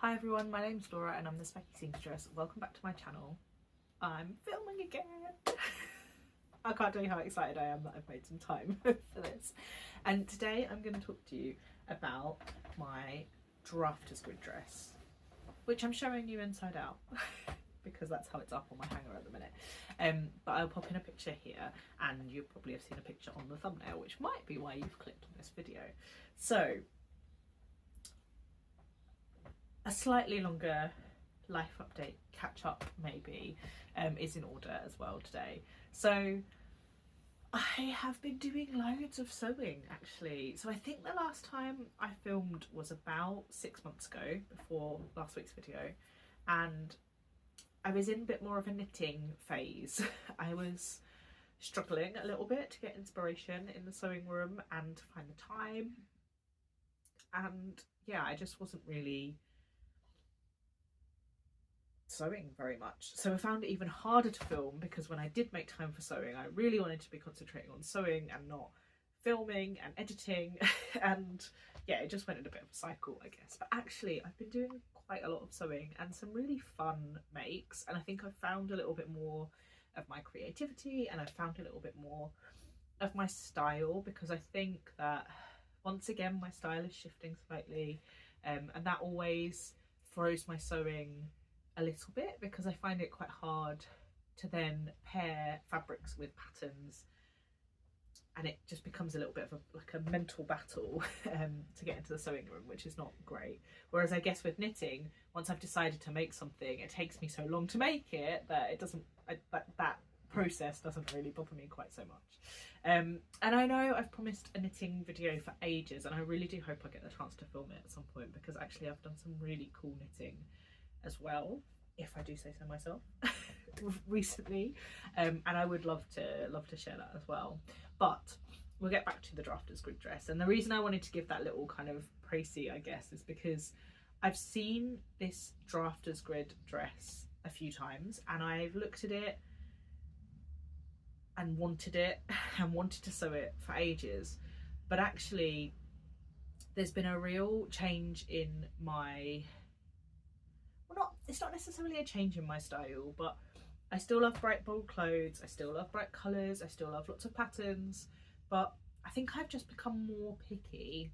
Hi everyone, my name's Laura and I'm the Specky Seamstress. Welcome back to my channel. I'm filming again. I can't tell you how excited I am that I've made some time for this. And today I'm going to talk to you about my drafter's grid dress, which I'm showing you inside out because that's how it's up on my hanger at the minute. But I'll pop in a picture here and you'll probably have seen a picture on the thumbnail, which might be why you've clicked on this video. So, a slightly longer life update catch up maybe is in order as well today. So I have been doing loads of sewing actually. So I think the last time I filmed was about 6 months ago, before last week's video, and I was in a bit more of a knitting phase. I was struggling a little bit to get inspiration in the sewing room and to find the time, and yeah, I just wasn't really sewing very much. So I found it even harder to film because when I did make time for sewing, I really wanted to be concentrating on sewing and not filming and editing. And yeah, it just went in a bit of a cycle, I guess. But actually I've been doing quite a lot of sewing and some really fun makes, and I think I've found a little bit more of my creativity and I've found a little bit more of my style, because I think that once again my style is shifting slightly, and that always throws my sewing a little bit because I find it quite hard to then pair fabrics with patterns, and it just becomes a little bit of like a mental battle to get into the sewing room, which is not great. Whereas I guess with knitting, once I've decided to make something, it takes me so long to make it that it doesn't, that process doesn't really bother me quite so much. And I know I've promised a knitting video for ages, and I really do hope I get the chance to film it at some point, because actually I've done some really cool knitting as well, if I do say so myself, recently, and I would love to share that as well. But we'll get back to the drafter's grid dress, and the reason I wanted to give that little kind of précis, I guess, is because I've seen this drafter's grid dress a few times and I've looked at it and wanted to sew it for ages, but actually there's been a real change in my, it's not necessarily a change in my style, but I still love bright bold clothes, I still love bright colours, I still love lots of patterns, but I think I've just become more picky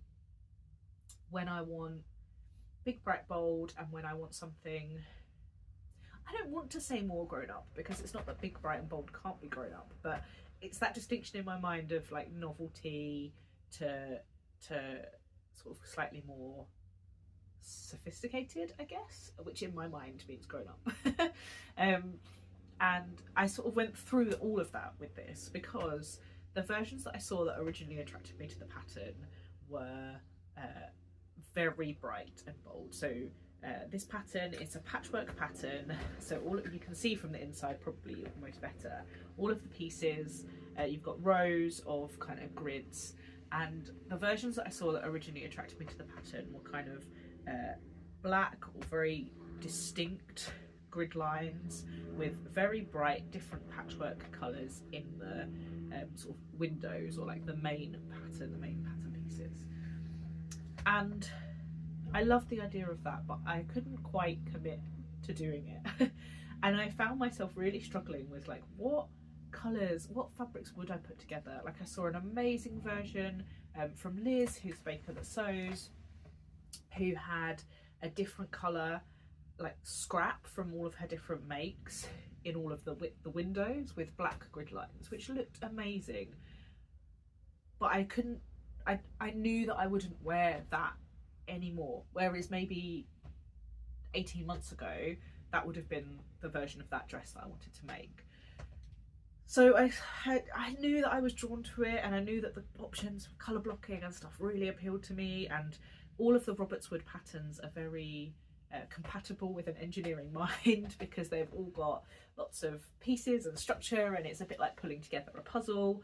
when I want big bright bold and when I want something, I don't want to say more grown up, because it's not that big bright and bold can't be grown up, but it's that distinction in my mind of like novelty to sort of slightly more sophisticated, I guess, which in my mind means grown up. And I sort of went through all of that with this, because the versions that I saw that originally attracted me to the pattern were very bright and bold. So this pattern is a patchwork pattern, so all of, you can see from the inside probably almost better, all of the pieces, you've got rows of kind of grids, and the versions that I saw that originally attracted me to the pattern were kind of black or very distinct grid lines with very bright different patchwork colours in the sort of windows, or like the main pattern pieces. And I love the idea of that, but I couldn't quite commit to doing it. And I found myself really struggling with like, what colours, what fabrics would I put together? Like, I saw an amazing version from Liz, who's the baker that sews, who had a different colour like scrap from all of her different makes in all of the windows with black grid lines, which looked amazing, but I couldn't, I knew that I wouldn't wear that anymore, whereas maybe 18 months ago that would have been the version of that dress that I wanted to make. So I knew that I was drawn to it, and I knew that the options for colour blocking and stuff really appealed to me, and all of the Robertswood patterns are very compatible with an engineering mind, because they've all got lots of pieces and structure, and it's a bit like pulling together a puzzle,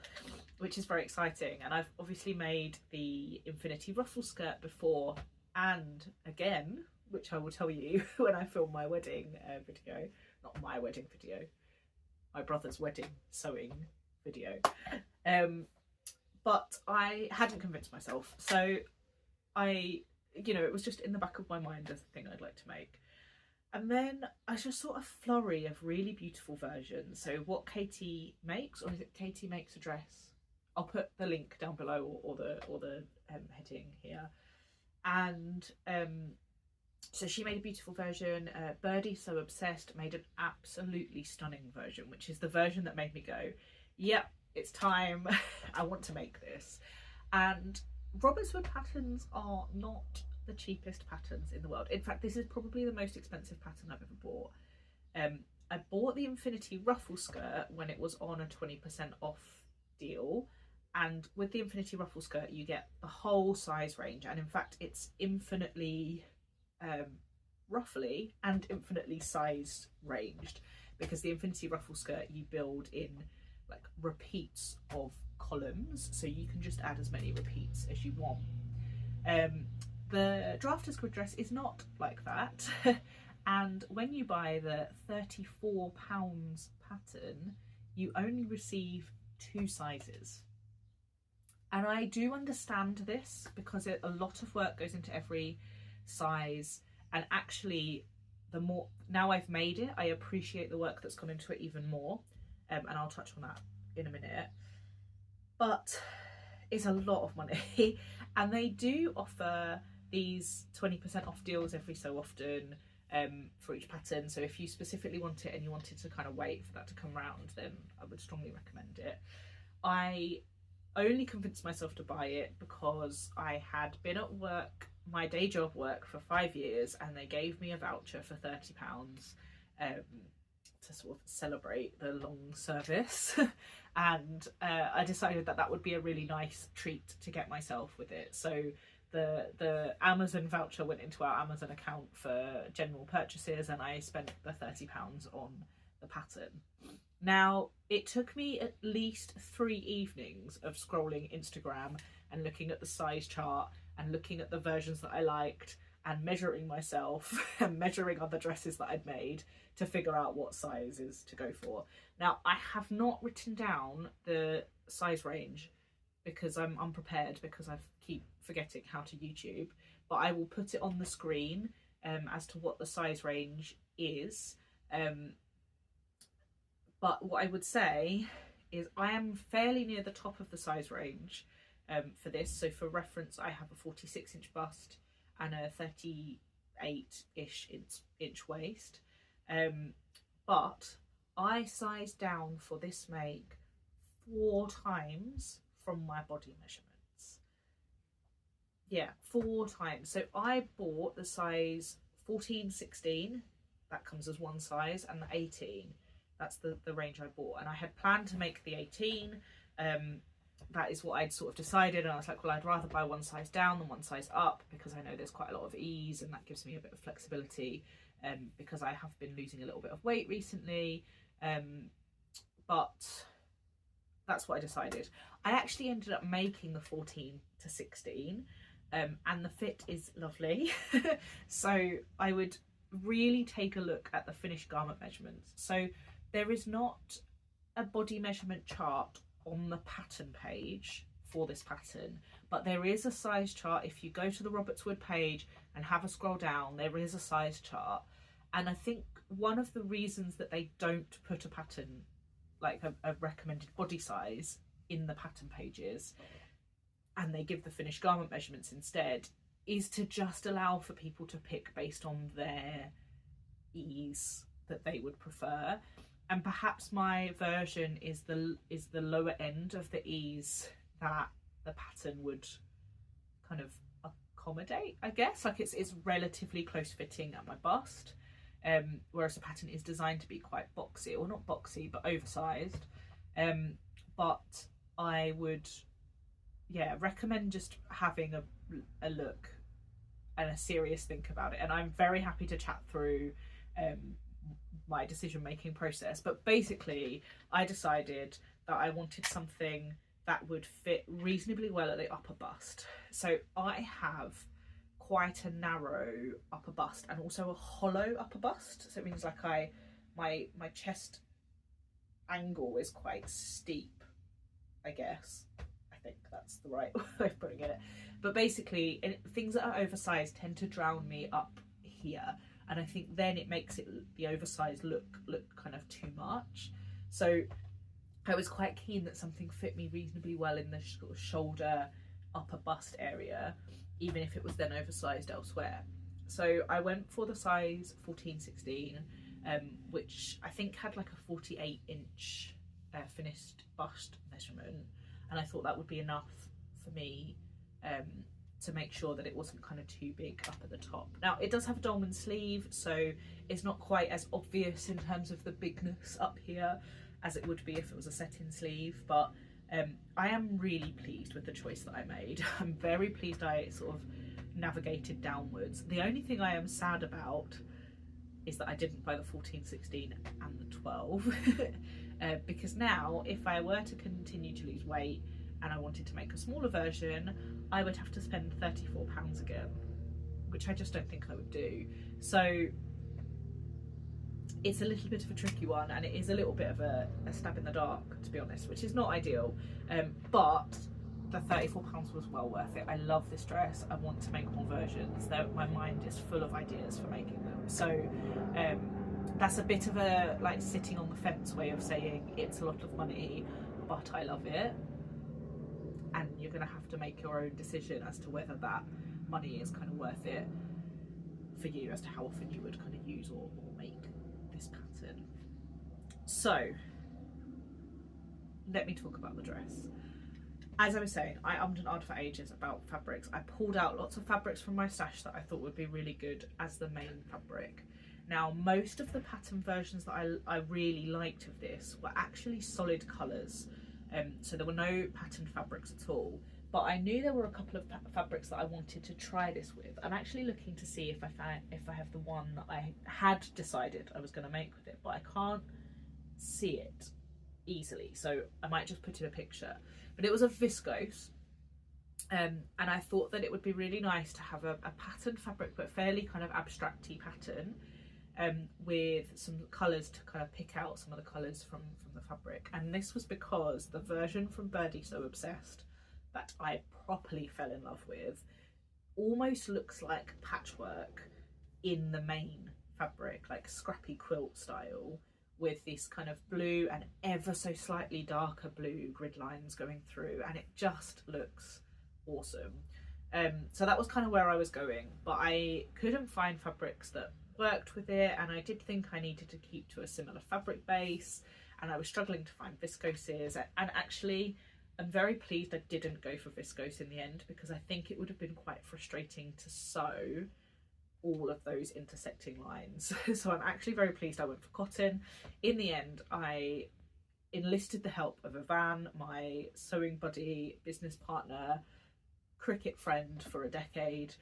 which is very exciting. And I've obviously made the infinity ruffle skirt before and again, which I will tell you when I film my wedding video, not my wedding video, my brother's wedding sewing video. But I hadn't convinced myself, so I you know, it was just in the back of my mind as a thing I'd like to make. And then I just saw a flurry of really beautiful versions. So what Katie makes, or is it Katie Makes a Dress? I'll put the link down below, or the heading here. And so she made a beautiful version. Birdie So Obsessed made an absolutely stunning version, which is the version that made me go, yep, it's time. I want to make this. And Robert's Wood patterns are not the cheapest patterns in the world. In fact, this is probably the most expensive pattern I've ever bought. I bought the Infinity ruffle skirt when it was on a 20% off deal, and with the Infinity ruffle skirt you get the whole size range, and in fact it's infinitely ruffly and infinitely size ranged, because the Infinity ruffle skirt you build in like repeats of columns, so you can just add as many repeats as you want. The Drafter's Grid dress is not like that. And when you buy the £34 pattern, you only receive 2 sizes. And I do understand this, because a lot of work goes into every size, and actually the more, now I've made it, I appreciate the work that's gone into it even more, and I'll touch on that in a minute. But it's a lot of money, and they do offer these 20% off deals every so often for each pattern. So if you specifically want it and you wanted to kind of wait for that to come round, then I would strongly recommend it. I only convinced myself to buy it because I had been at work, my day job work, for 5 years, and they gave me a voucher for £30 to sort of celebrate the long service. And I decided that that would be a really nice treat to get myself with it. So the Amazon voucher went into our Amazon account for general purchases, and I spent the £30 on the pattern. Now, it took me at least 3 evenings of scrolling Instagram and looking at the size chart and looking at the versions that I liked and measuring myself and measuring other dresses that I'd made to figure out what sizes to go for. Now, I have not written down the size range because I'm unprepared, because I keep forgetting how to YouTube, but I will put it on the screen as to what the size range is. But what I would say is I am fairly near the top of the size range for this. So for reference, I have a 46-inch bust and a 38-ish inch waist. But I sized down for this make 4 times from my body measurements. Yeah, 4 times. So I bought the size 14-16, that comes as one size, and the 18. That's the range I bought, and I had planned to make the 18. That is what I'd sort of decided, and I was like, well, I'd rather buy one size down than one size up, because I know there's quite a lot of ease, and that gives me a bit of flexibility, because I have been losing a little bit of weight recently. But that's what I decided. I actually ended up making the 14-16, and the fit is lovely. So I would really take a look at the finished garment measurements. So there is not a body measurement chart on the pattern page for this pattern, but there is a size chart. If you go to the Roberts Wood page and have a scroll down, there is a size chart. And I think one of the reasons that they don't put a pattern, like a recommended body size, in the pattern pages, and they give the finished garment measurements instead, is to just allow for people to pick based on their ease that they would prefer. And perhaps my version is the lower end of the ease that the pattern would kind of accommodate, I guess. Like it's relatively close fitting at my bust, whereas the pattern is designed to be quite boxy, or not boxy, but oversized. But I would, yeah, recommend just having a look and a serious think about it. And I'm very happy to chat through my decision-making process, but basically I decided that I wanted something that would fit reasonably well at the upper bust. So I have quite a narrow upper bust and also a hollow upper bust, so it means like my chest angle is quite steep, I guess. I think that's the right way of putting it. But basically, things that are oversized tend to drown me up here, and I think then it makes the oversized look kind of too much. So I was quite keen that something fit me reasonably well in the sort of shoulder, upper bust area, even if it was then oversized elsewhere. So I went for the size 14-16, which I think had like a 48-inch finished bust measurement, and I thought that would be enough for me to make sure that it wasn't kind of too big up at the top. Now it does have a dolman sleeve, so it's not quite as obvious in terms of the bigness up here as it would be if it was a set-in sleeve, but I am really pleased with the choice that I made. I'm very pleased I sort of navigated downwards. The only thing I am sad about is that I didn't buy the 14-16 and the 12 because now if I were to continue to lose weight and I wanted to make a smaller version, I would have to spend £34 again, which I just don't think I would do. So it's a little bit of a tricky one, and it is a little bit of a stab in the dark, to be honest, which is not ideal, but the £34 was well worth it. I love this dress. I want to make more versions. My mind is full of ideas for making them. So that's a bit of a like sitting on the fence way of saying it's a lot of money, but I love it. And you're going to have to make your own decision as to whether that money is kind of worth it for you, as to how often you would kind of use or make this pattern. So let me talk about the dress. As I was saying, I ummed and ahed for ages about fabrics. I pulled out lots of fabrics from my stash that I thought would be really good as the main fabric. Now, most of the pattern versions that I really liked of this were actually solid colours. So there were no patterned fabrics at all. But I knew there were a couple of fabrics that I wanted to try this with. I'm actually looking to see if I have the one that I had decided I was going to make with it, but I can't see it easily, so I might just put in a picture. But it was a viscose, and I thought that it would be really nice to have a patterned fabric, but fairly kind of abstract-y pattern, with some colours to kind of pick out some of the colours from the fabric. And this was because the version from Birdie So Obsessed that I properly fell in love with almost looks like patchwork in the main fabric, like scrappy quilt style, with this kind of blue and ever so slightly darker blue grid lines going through, and it just looks awesome. So that was kind of where I was going, but I couldn't find fabrics that worked with it, and I did think I needed to keep to a similar fabric base, and I was struggling to find viscoses. And actually I'm very pleased I didn't go for viscose in the end, because I think it would have been quite frustrating to sew all of those intersecting lines. So I'm actually very pleased I went for cotton. In the end, I enlisted the help of Yvan, my sewing buddy, business partner, cricket friend for a decade,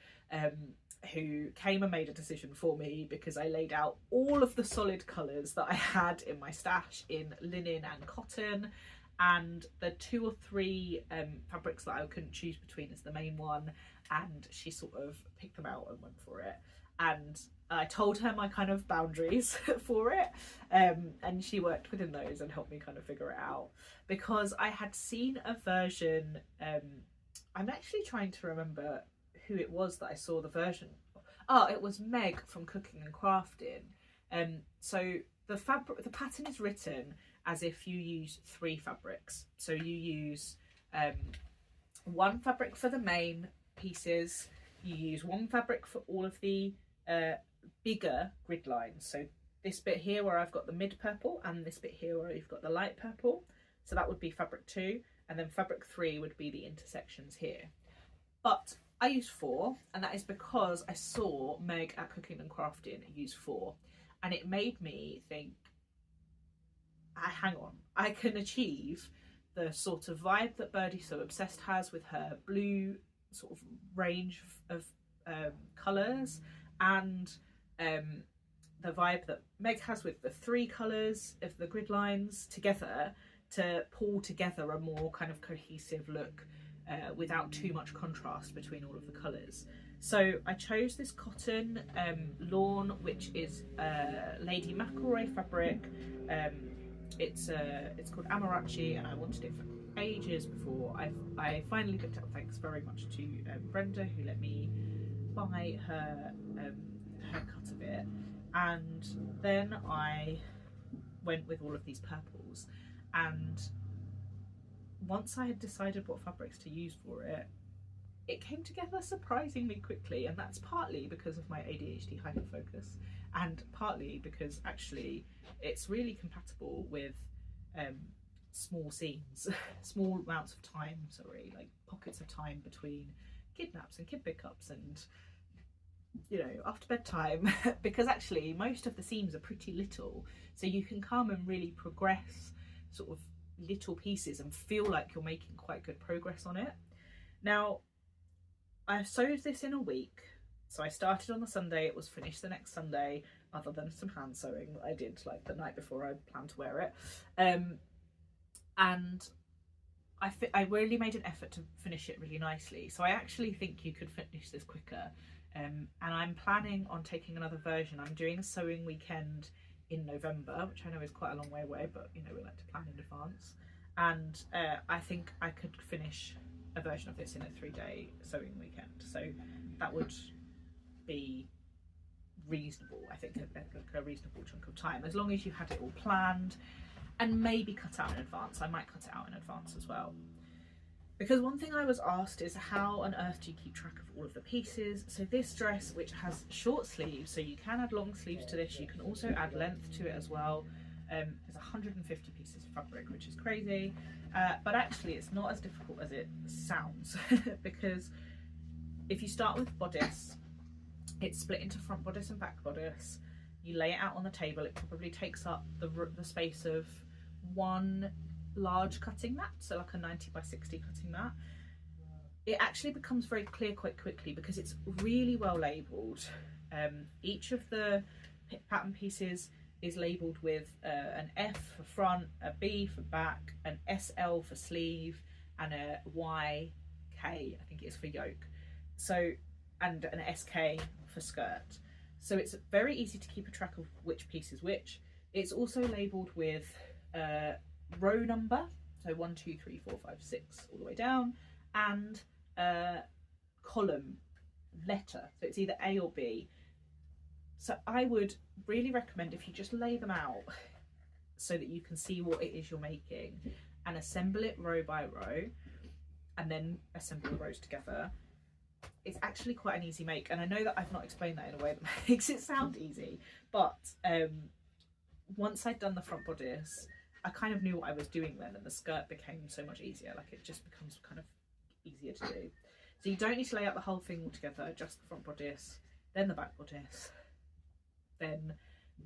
who came and made a decision for me, because I laid out all of the solid colours that I had in my stash in linen and cotton, and the 2 or 3 fabrics that I couldn't choose between as the main one, and she sort of picked them out and went for it. And I told her my kind of boundaries for it, and she worked within those and helped me kind of figure it out, because I had seen a version, I'm actually trying to remember who it was that I saw the version. Oh, it was Meg from Cooking and Crafting. So the pattern is written as if you use 3 fabrics. So you use 1 fabric for the main pieces, you use 1 fabric for all of the bigger grid lines. So this bit here where I've got the mid purple, and this bit here where you've got the light purple. So that would be fabric 2, and then fabric 3 would be the intersections here. But I use 4, and that is because I saw Meg at Cooking and Crafting use 4, and it made me think, hang on, I can achieve the sort of vibe that Birdie So Obsessed has with her blue sort of range of colours, and the vibe that Meg has with the 3 colours of the grid lines together, to pull together a more kind of cohesive look without too much contrast between all of the colours. So I chose this cotton lawn, which is Lady McElroy fabric. It's called Amarachi, and I wanted it for ages before I finally picked up, thanks very much to Brenda, who let me buy her her cut of it, and then I went with all of these purples, and once I had decided what fabrics to use for it, it came together surprisingly quickly, and that's partly because of my ADHD hyperfocus, and partly because actually it's really compatible with small scenes, small amounts of time, sorry, like pockets of time between kidnaps and kid pickups and, you know, after bedtime, because actually most of the seams are pretty little, so you can come and really progress sort of little pieces and feel like you're making quite good progress on it. Now, I sewed this in a week, so I started on the Sunday, it was finished the next Sunday, other than some hand sewing that I did like the night before I planned to wear it. And I really made an effort to finish it really nicely, so I actually think you could finish this quicker. And I'm planning on taking another version. I'm doing a sewing weekend in November, which I know is quite a long way away, but you know, we like to plan in advance. And I think I could finish a version of this in a 3-day sewing weekend, so that would be reasonable. I think a reasonable chunk of time, as long as you had it all planned and maybe cut out in advance. I might cut it out in advance as well, because one thing I was asked is how on earth do you keep track of all of the pieces. So this dress, which has short sleeves, so you can add long sleeves to this, you can also add length to it as well. There's 150 pieces of fabric, which is crazy, but actually it's not as difficult as it sounds because if you start with bodice, it's split into front bodice and back bodice. You lay it out on the table, it probably takes up the space of one large cutting mat, so like a 90 by 60 cutting mat. It actually becomes very clear quite quickly because it's really well labelled. Each of the pattern pieces is labelled with an F for front, a B for back, an SL for sleeve, and a YK, I think it is, for yoke. So, and an SK for skirt. So it's very easy to keep a track of which piece is which. It's also labelled with row number, so 1, 2, 3, 4, 5, 6 all the way down, and column letter, so it's either A or B. So I would really recommend, if you just lay them out so that you can see what it is you're making and assemble it row by row and then assemble the rows together, it's actually quite an easy make. And I know that I've not explained that in a way that makes it sound easy, but once I'd done the front bodice, I kind of knew what I was doing then, and the skirt became so much easier. Like, it just becomes kind of easier to do. So you don't need to lay out the whole thing all together, just the front bodice, then the back bodice. Then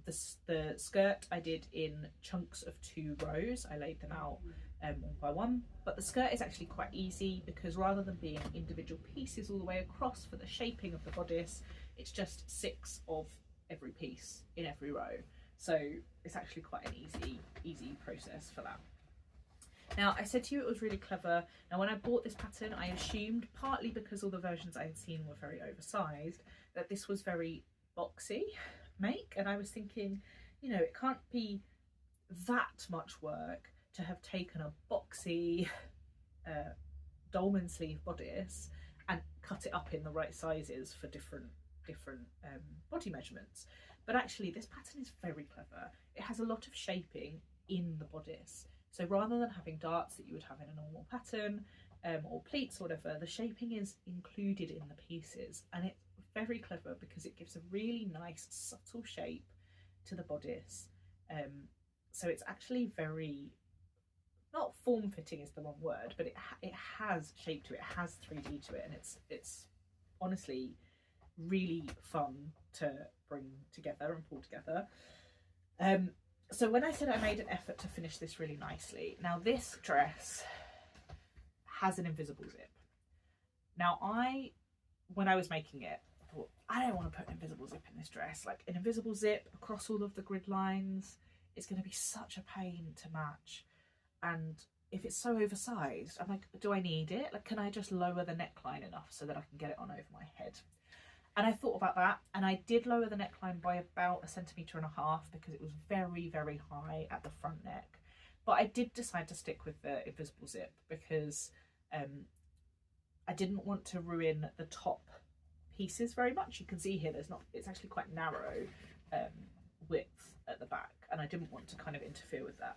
the skirt I did in chunks of 2 rows. I laid them out one by one, but the skirt is actually quite easy because rather than being individual pieces all the way across for the shaping of the bodice, it's just 6 of every piece in every row. So it's actually quite an easy process for that. Now, I said to you it was really clever. Now, when I bought this pattern, I assumed, partly because all the versions I had seen were very oversized, that this was very boxy make, and I was thinking, you know, it can't be that much work to have taken a boxy dolman sleeve bodice and cut it up in the right sizes for different body measurements. But actually this pattern is very clever. It has a lot of shaping in the bodice, so rather than having darts that you would have in a normal pattern or pleats or whatever, the shaping is included in the pieces, and it's very clever because it gives a really nice subtle shape to the bodice. So it's actually very, not form-fitting is the wrong word, but it has shape to it, it has 3D to it, and it's honestly really fun to bring together and pull together. So when I said I made an effort to finish this really nicely, now this dress has an invisible zip. Now when I was making it, I thought, I don't want to put an invisible zip in this dress. Like, an invisible zip across all of the grid lines, it's going to be such a pain to match. And if it's so oversized, I'm like, do I need it? Like, can I just lower the neckline enough so that I can get it on over my head? And I thought about that, and I did lower the neckline by about 1.5 centimeters because it was very, very high at the front neck. but I did decide to stick with the invisible zip because I didn't want to ruin the top pieces very much. You can see here it's actually quite narrow width at the back, and I didn't want to kind of interfere with that.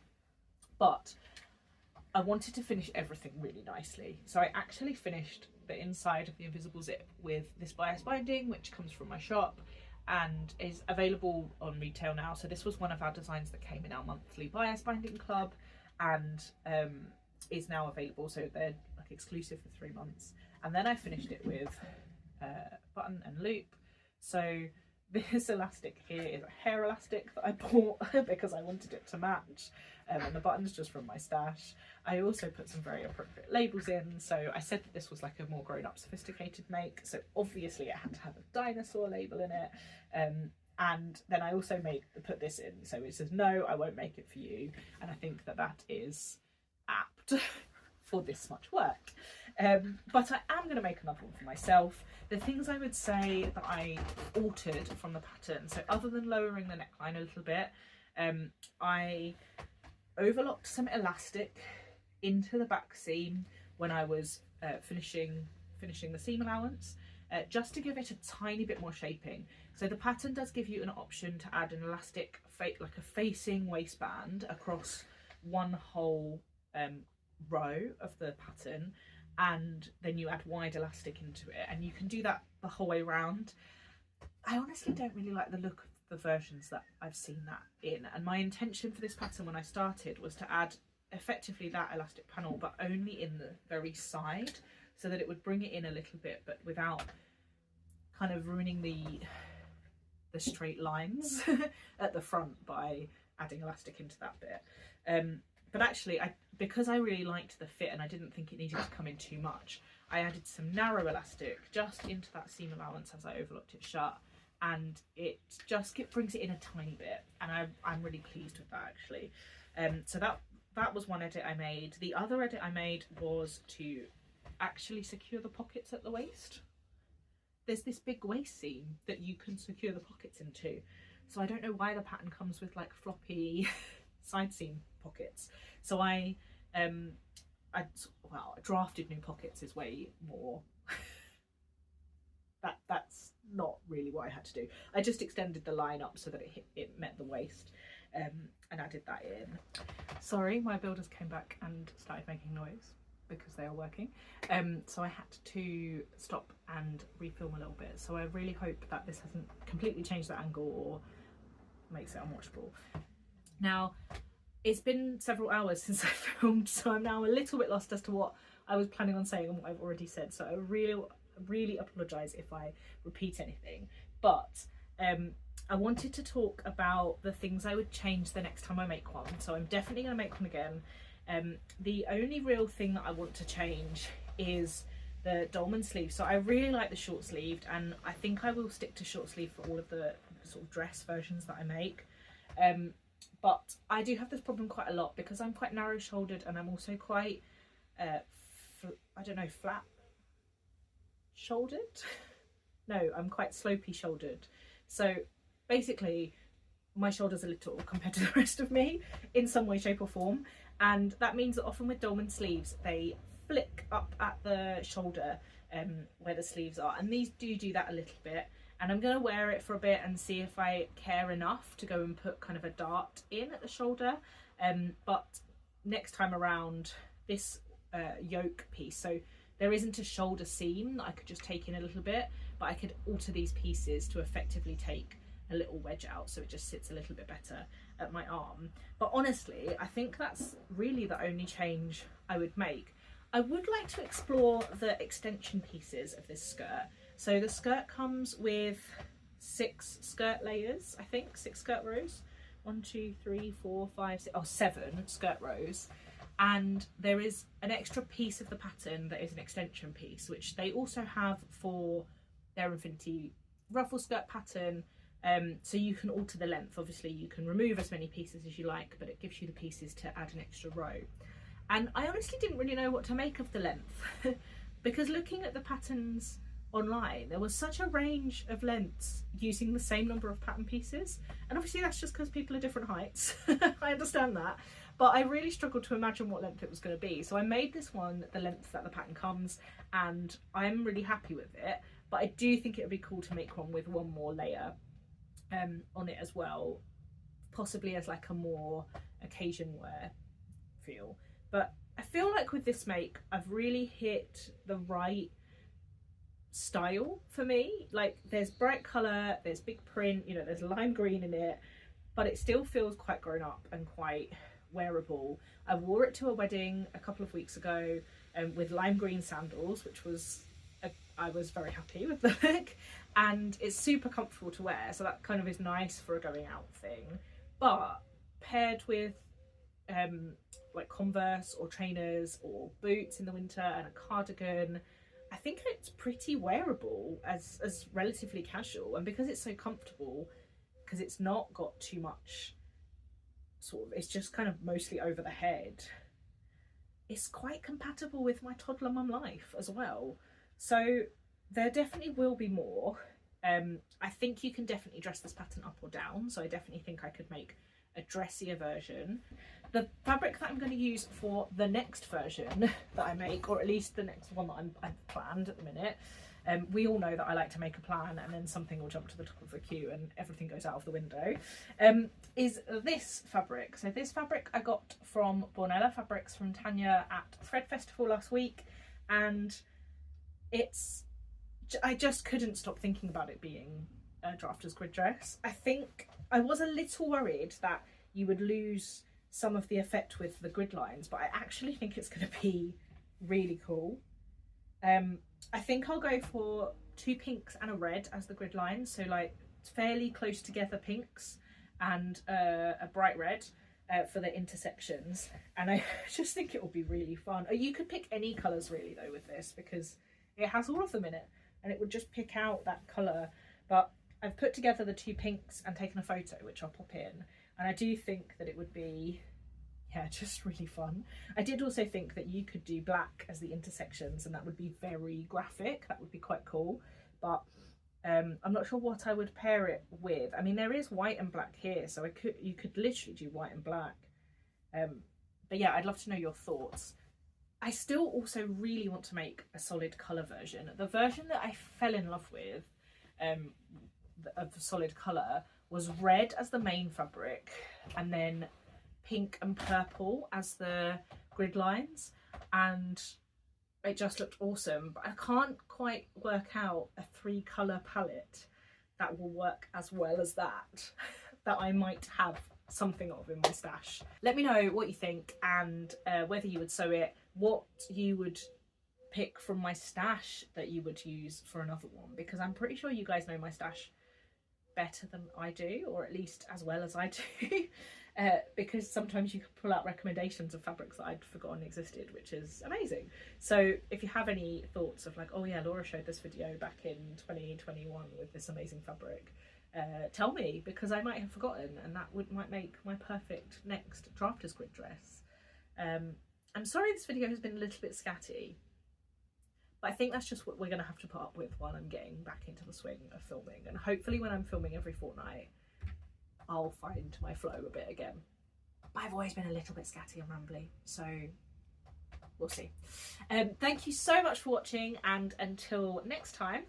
But I wanted to finish everything really nicely, so I actually finished the inside of the invisible zip with this bias binding, which comes from my shop and is available on retail now. So this was one of our designs that came in our monthly bias binding club, and is now available, so they're like exclusive for 3 months. And then I finished it with button and loop. So this elastic here is a hair elastic that I bought because I wanted it to match, and the button's just from my stash. I also put some very appropriate labels in, so I said that this was like a more grown-up, sophisticated make, so obviously it had to have a dinosaur label in it. And then I also put this in, so it says, no, I won't make it for you, and I think that that is apt for this much work. But I am going to make another one for myself. The things I would say that I altered from the pattern, so other than lowering the neckline a little bit, I overlocked some elastic into the back seam when I was finishing the seam allowance, just to give it a tiny bit more shaping. So the pattern does give you an option to add an elastic, like a facing waistband across one whole row of the pattern, and then you add wide elastic into it, and you can do that the whole way around. I honestly don't really like the look of the versions that I've seen that in, and my intention for this pattern when I started was to add effectively that elastic panel, but only in the very side, so that it would bring it in a little bit, but without kind of ruining the straight lines at the front by adding elastic into that bit. But actually, because I really liked the fit and I didn't think it needed to come in too much, I added some narrow elastic just into that seam allowance as I overlocked it shut, and it just brings it in a tiny bit, and I'm really pleased with that actually. So that was one edit I made. The other edit I made was to actually secure the pockets at the waist. There's this big waist seam that you can secure the pockets into, so I don't know why the pattern comes with like floppy side seam pockets. So I drafted new pockets is way more that's not really what I had to do. I just extended the line up so that it met the waist, and added that in. Sorry, my builders came back and started making noise because they are working, so I had to stop and refilm a little bit. So I really hope that this hasn't completely changed the angle or makes it unwatchable. Now, it's been several hours since I filmed, so I'm now a little bit lost as to what I was planning on saying and what I've already said, so I really apologise if I repeat anything. But I wanted to talk about the things I would change the next time I make one, so I'm definitely going to make one again. The only real thing that I want to change is the dolman sleeve. So I really like the short sleeved, and I think I will stick to short sleeve for all of the sort of dress versions that I make. But I do have this problem quite a lot because I'm quite narrow shouldered, and I'm also quite I don't know, flat shouldered? No, I'm quite slopey shouldered. So basically my shoulders are little compared to the rest of me in some way, shape or form, and that means that often with dolman sleeves they flick up at the shoulder where the sleeves are, and these do that a little bit. And I'm going to wear it for a bit and see if I care enough to go and put kind of a dart in at the shoulder. But next time around, this yoke piece, so there isn't a shoulder seam that I could just take in a little bit, but I could alter these pieces to effectively take a little wedge out so it just sits a little bit better at my arm. But honestly, I think that's really the only change I would make. I would like to explore the extension pieces of this skirt. So the skirt comes with 6 skirt layers, I think, 6 skirt rows. 1, 2, 3, 4, 5, 6, 7 skirt rows. And there is an extra piece of the pattern that is an extension piece, which they also have for their Infinity ruffle skirt pattern. So you can alter the length. Obviously you can remove as many pieces as you like, but it gives you the pieces to add an extra row. And I honestly didn't really know what to make of the length because looking at the patterns online, there was such a range of lengths using the same number of pattern pieces, and obviously that's just because people are different heights. I understand that, but I really struggled to imagine what length it was going to be. So I made this one the length that the pattern comes, and I'm really happy with it. But I do think it would be cool to make one with one more layer on it as well, possibly as like a more occasion wear feel. But I feel like with this make, I've really hit the right style for me. Like, there's bright colour, there's big print, you know, there's lime green in it, but it still feels quite grown up and quite wearable. I wore it to a wedding a couple of weeks ago with lime green sandals, which was I was very happy with the look, and it's super comfortable to wear, so that kind of is nice for a going out thing. But paired with like Converse or trainers or boots in the winter and a cardigan, I think it's pretty wearable as relatively casual. And because it's so comfortable, because it's not got too much sort of, it's just kind of mostly over the head, it's quite compatible with my toddler mum life as well. So there definitely will be more. I think you can definitely dress this pattern up or down, so I definitely think I could make a dressier version. The fabric that I'm going to use for the next version that I make, or at least the next one that I've planned at the minute, we all know that I like to make a plan and then something will jump to the top of the queue and everything goes out of the window, is this fabric. So this fabric I got from Bornella Fabrics from Tanya at Thread Festival last week, and I just couldn't stop thinking about it being a drafter's grid dress. I think I was a little worried that you would lose some of the effect with the grid lines, but I actually think it's going to be really cool. I think I'll go for 2 pinks and a red as the grid lines, so like fairly close together pinks and a bright red for the intersections, and I just think it will be really fun. You could pick any colours really though with this, because it has all of them in it and it would just pick out that colour. But I've put together the 2 pinks and taken a photo, which I'll pop in, and I do think that it would be, yeah, just really fun. I did also think that you could do black as the intersections, and that would be very graphic. That would be quite cool, but I'm not sure what I would pair it with. I mean, there is white and black here, so you could literally do white and black. But yeah, I'd love to know your thoughts. I still also really want to make a solid colour version. The version that I fell in love with of the solid colour was red as the main fabric, and then pink and purple as the grid lines, and it just looked awesome. But I can't quite work out a 3 colour palette that will work as well as that that I might have something of in my stash. Let me know what you think, and whether you would sew it, what you would pick from my stash that you would use for another one, because I'm pretty sure you guys know my stash better than I do, or at least as well as I do. Because sometimes you can pull out recommendations of fabrics that I'd forgotten existed, which is amazing. So if you have any thoughts of like, oh yeah, Laura showed this video back in 2021 with this amazing fabric, tell me, because I might have forgotten, and that might make my perfect next drafter's grid dress. I'm sorry this video has been a little bit scatty, but I think that's just what we're going to have to put up with while I'm getting back into the swing of filming, and hopefully when I'm filming every fortnight I'll find my flow a bit again. But I've always been a little bit scatty and rambly, so we'll see. Thank you so much for watching, and until next time,